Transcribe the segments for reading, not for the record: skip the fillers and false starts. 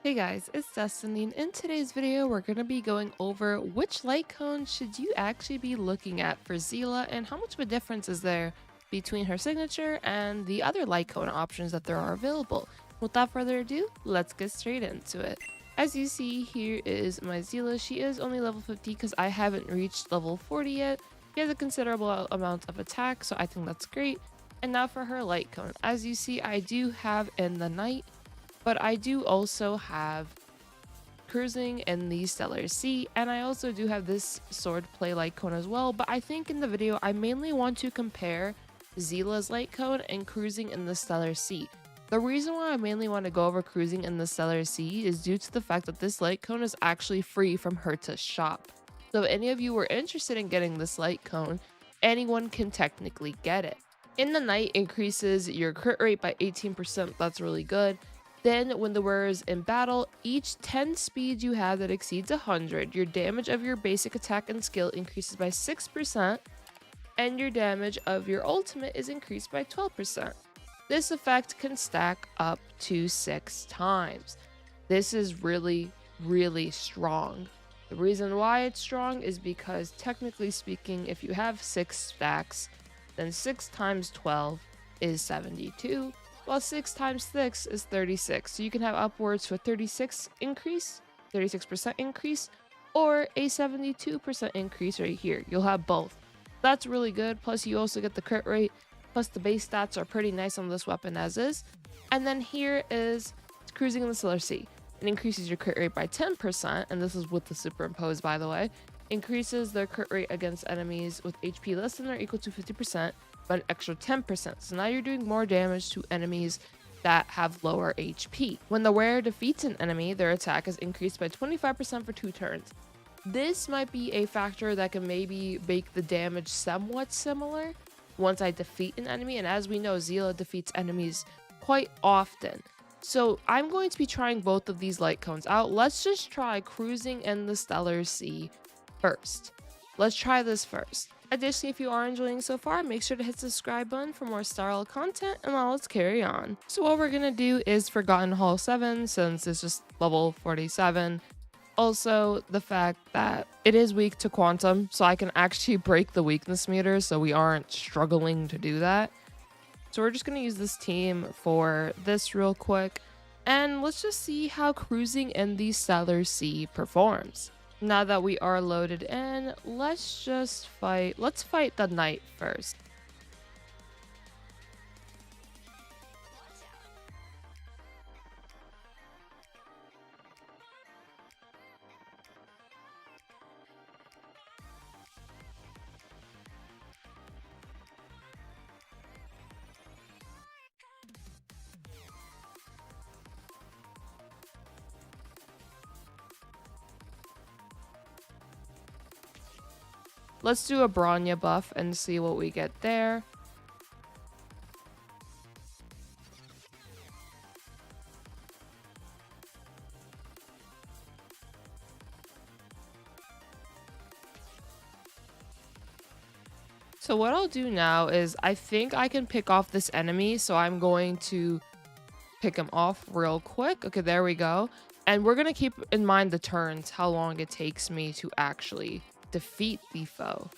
Hey guys, it's Destiny, and in today's video we're going to be going over which light cone should you actually be looking at for Seele and how much of a difference is there between her signature and the other light cone options that there are available. Without further ado, let's get straight into it. As you see, here is my Seele. She is only level 50 because I haven't reached level 40 yet. She has a considerable amount of attack, so I think that's great. And now for her light cone. As you see, I do have in the night, but I do also have Cruisin in the Stellar Sea, and I also do have this swordplay light cone as well. But I think in the video I mainly want to compare Seele's light cone and Cruisin in the Stellar Sea. The reason why I mainly want to go over Cruisin in the Stellar Sea is due to the fact that this light cone is actually free from Herta's shop. So if any of you were interested in getting this light cone, anyone can technically get it. In the night, increases your crit rate by 18%, that's really good. Then, when the wearer is in battle, each 10 speed you have that exceeds 100, your damage of your basic attack and skill increases by 6%, and your damage of your ultimate is increased by 12%. This effect can stack up to 6 times. This is really, really strong. The reason why it's strong is because, technically speaking, if you have 6 stacks, then 6 times 12 is 72. While 6 times 6 is 36. So you can have upwards to a 36% increase, or a 72% increase right here. You'll have both. That's really good. Plus you also get the crit rate. Plus the base stats are pretty nice on this weapon as is. And then here is Cruisin in the Stellar Sea. It increases your crit rate by 10%, and this is with the superimpose, by the way. Increases their crit rate against enemies with HP less than or equal to 50%. An extra 10%. So now you're doing more damage to enemies that have lower HP. When the wearer defeats an enemy, their attack is increased by 25% for 2 turns. This might be a factor that can maybe make the damage somewhat similar once I defeat an enemy, and as we know, Seele defeats enemies quite often. So I'm going to be trying both of these light cones out. Let's just try Cruisin in the Stellar Sea first. Let's try this first. Additionally, if you are enjoying so far, make sure to hit the subscribe button for more style content, and now let's carry on. So what we're gonna do is Forgotten Hall 7, since it's just level 47. Also, the fact that it is weak to Quantum, so I can actually break the weakness meter, so we aren't struggling to do that. So we're just gonna use this team for this real quick, and let's just see how Cruisin in the Stellar Sea performs. Now that we are loaded in, let's fight the knight first. Let's do a Bronya buff and see what we get there. So what I'll do now is I think I can pick off this enemy, so I'm going to pick him off real quick. Okay, there we go. And we're going to keep in mind the turns, how long it takes me to actually defeat the foe.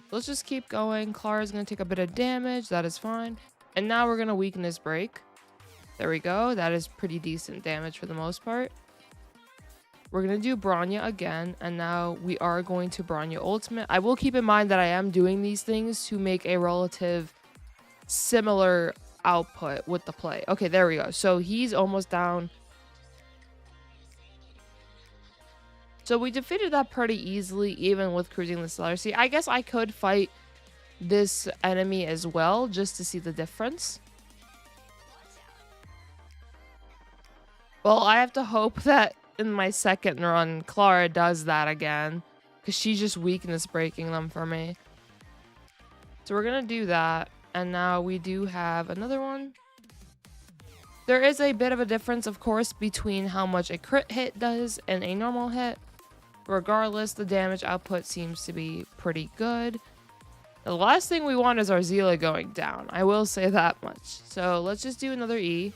Let's just keep going. Clara's going to take a bit of damage. That is fine. And now we're going to weakness break. There we go. That is pretty decent damage for the most part. We're going to do Bronya again. And now we are going to Bronya ultimate. I will keep in mind that I am doing these things to make a relative similar output with the play. Okay, there we go. So he's almost down. So we defeated that pretty easily, even with Cruisin the Stellar Sea. I guess I could fight this enemy as well, just to see the difference. Well, I have to hope that in my second run, Clara does that again, because she's just weakness breaking them for me. So we're going to do that, and now we do have another one. There is a bit of a difference, of course, between how much a crit hit does and a normal hit. Regardless, the damage output seems to be pretty good. The last thing we want is our Seele going down. I will say that much. So let's just do another E.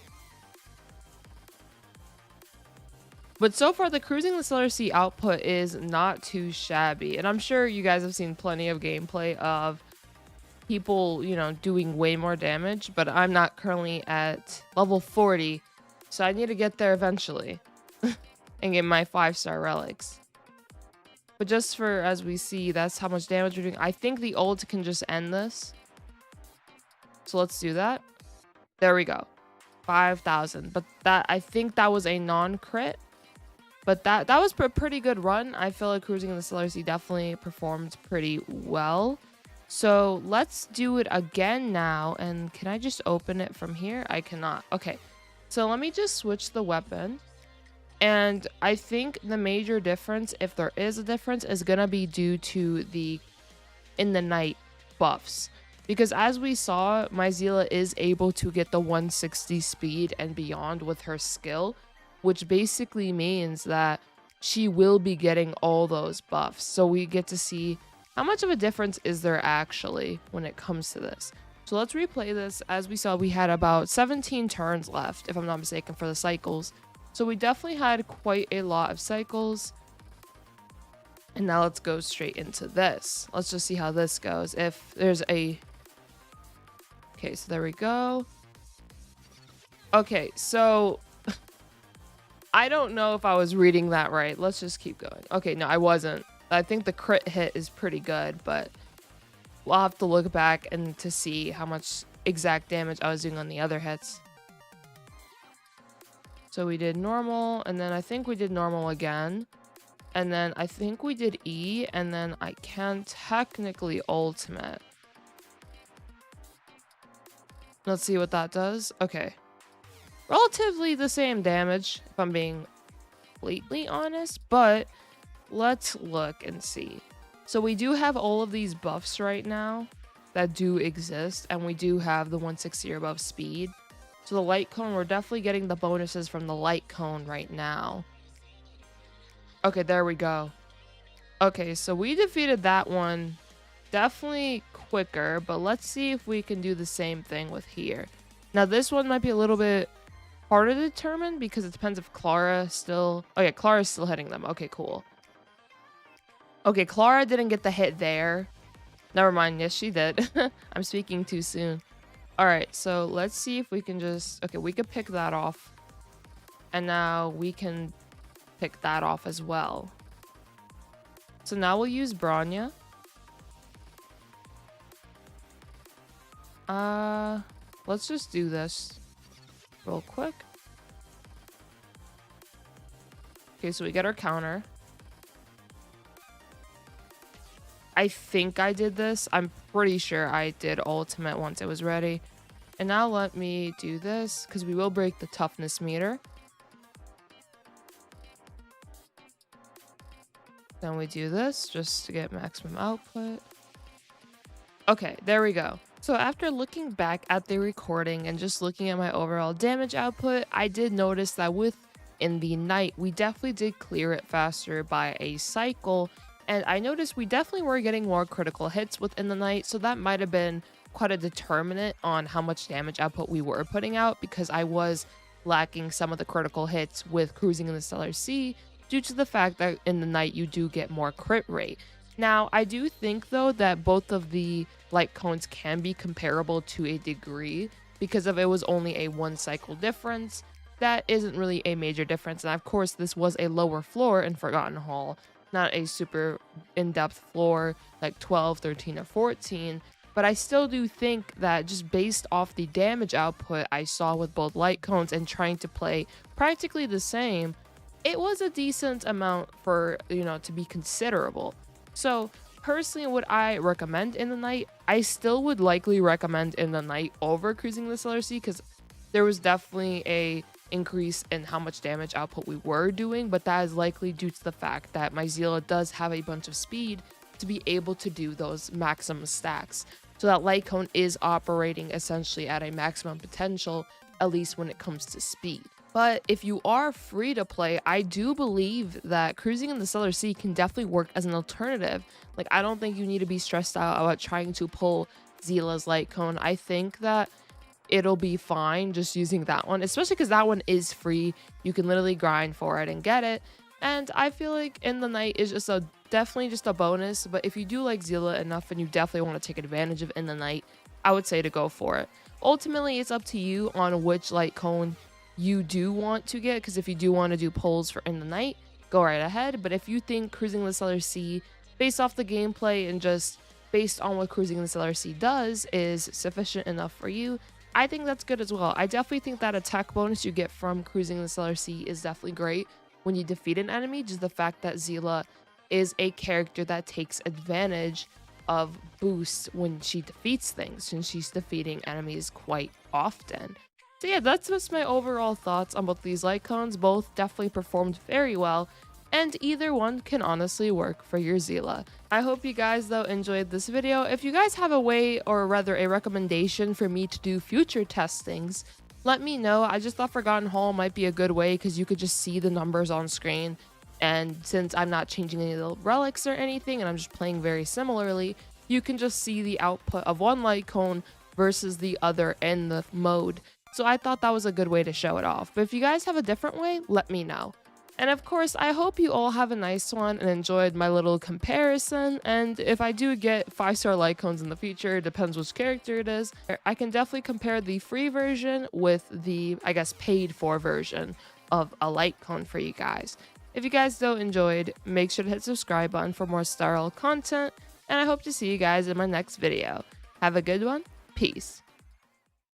But so far, the Cruising the Stellar Sea output is not too shabby. And I'm sure you guys have seen plenty of gameplay of people, you know, doing way more damage. But I'm not currently at level 40. So I need to get there eventually and get my 5-star relics. But just for, as we see, that's how much damage we're doing. I think the ult can just end this. So let's do that. There we go. 5,000. But that, I think that was a non-crit. But that was a pretty good run. I feel like Cruising in the Stellar Sea definitely performed pretty well. So let's do it again now. And can I just open it from here? I cannot. Okay. So let me just switch the weapon. And I think the major difference, if there is a difference, is going to be due to the in the night buffs. Because as we saw, my Seele is able to get the 160 speed and beyond with her skill, which basically means that she will be getting all those buffs. So we get to see how much of a difference is there actually when it comes to this. So let's replay this. As we saw, we had about 17 turns left, if I'm not mistaken, for the cycles. So we definitely had quite a lot of cycles. And now let's go straight into this. Let's just see how this goes. If there's a... Okay, so there we go. Okay, so... I don't know if I was reading that right. Let's just keep going. Okay, no, I wasn't. I think the crit hit is pretty good, but we'll have to look back and to see how much exact damage I was doing on the other hits. So we did normal, and then I think we did normal again. And then I think we did E, and then I can technically ultimate. Let's see what that does. Okay. Relatively the same damage, if I'm being completely honest, but let's look and see. So we do have all of these buffs right now that do exist, and we do have the 160 or above speed. So the Lightcone, we're definitely getting the bonuses from the Lightcone right now. Okay, there we go. Okay, so we defeated that one definitely quicker, but let's see if we can do the same thing with here. Now this one might be a little bit harder to determine because it depends if Clara still... Oh yeah, Clara's still hitting them. Okay, cool. Okay, Clara didn't get the hit there. Never mind. Yes, she did. I'm speaking too soon. Alright, so let's see if we can just... Okay, we could pick that off. And now we can pick that off as well. So now we'll use Bronya. Let's just do this real quick. Okay, so we get our counter. I think I did this. I'm pretty sure I did ultimate once it was ready. And now let me do this, because we will break the toughness meter. Then we do this, just to get maximum output. Okay, there we go. So after looking back at the recording and just looking at my overall damage output, I did notice that in the night, we definitely did clear it faster by a cycle. And I noticed we definitely were getting more critical hits within the night, so that might have been quite a determinant on how much damage output we were putting out, because I was lacking some of the critical hits with Cruising in the Stellar Sea due to the fact that in the night you do get more crit rate. Now, I do think, though, that both of the Lightcones can be comparable to a degree, because if it was only a one cycle difference, that isn't really a major difference. And of course, this was a lower floor in Forgotten Hall, not a super in-depth floor like 12, 13, or 14. But I still do think that just based off the damage output I saw with both Lightcones and trying to play practically the same, it was a decent amount for, to be considerable. So personally, would I recommend in the night? I still would likely recommend in the night over Cruising the Stellar Sea, because there was definitely a increase in how much damage output we were doing, but that is likely due to the fact that my Seele does have a bunch of speed to be able to do those maximum stacks. So that Lightcone is operating essentially at a maximum potential, at least when it comes to speed. But if you are free to play, I do believe that Cruising in the Stellar Sea can definitely work as an alternative. Like, I don't think you need to be stressed out about trying to pull Seele's Lightcone. I think that it'll be fine just using that one, especially because that one is free. You can literally grind for it and get it. And I feel like In the Night is just definitely just a bonus, but if you do like Seele enough and you definitely want to take advantage of In the Night, I would say to go for it. Ultimately, it's up to you on which Lightcone you do want to get, because if you do want to do pulls for In the Night, go right ahead. But if you think Cruising the Stellar Sea, based off the gameplay and just based on what Cruising the Stellar Sea does, is sufficient enough for you, I think that's good as well. I definitely think that attack bonus you get from Cruising the Stellar Sea is definitely great when you defeat an enemy. Just the fact that Seele is a character that takes advantage of boosts when she defeats things, since she's defeating enemies quite often. So yeah, that's just my overall thoughts on both these Lightcones. Both definitely performed very well, and either one can honestly work for your Seele. I hope you guys though enjoyed this video. If you guys have a way, or rather a recommendation for me to do future testings, let me know. I just thought Forgotten Hall might be a good way because you could just see the numbers on screen, and since I'm not changing any of the relics or anything and I'm just playing very similarly, you can just see the output of one Lightcone versus the other in the mode. So I thought that was a good way to show it off. But if you guys have a different way, let me know. And of course, I hope you all have a nice one and enjoyed my little comparison. And if I do get 5-star Lightcones in the future, depends which character it is, I can definitely compare the free version with the, I guess, paid for version of a Lightcone for you guys. If you guys though enjoyed, make sure to hit the subscribe button for more style content. And I hope to see you guys in my next video. Have a good one. Peace.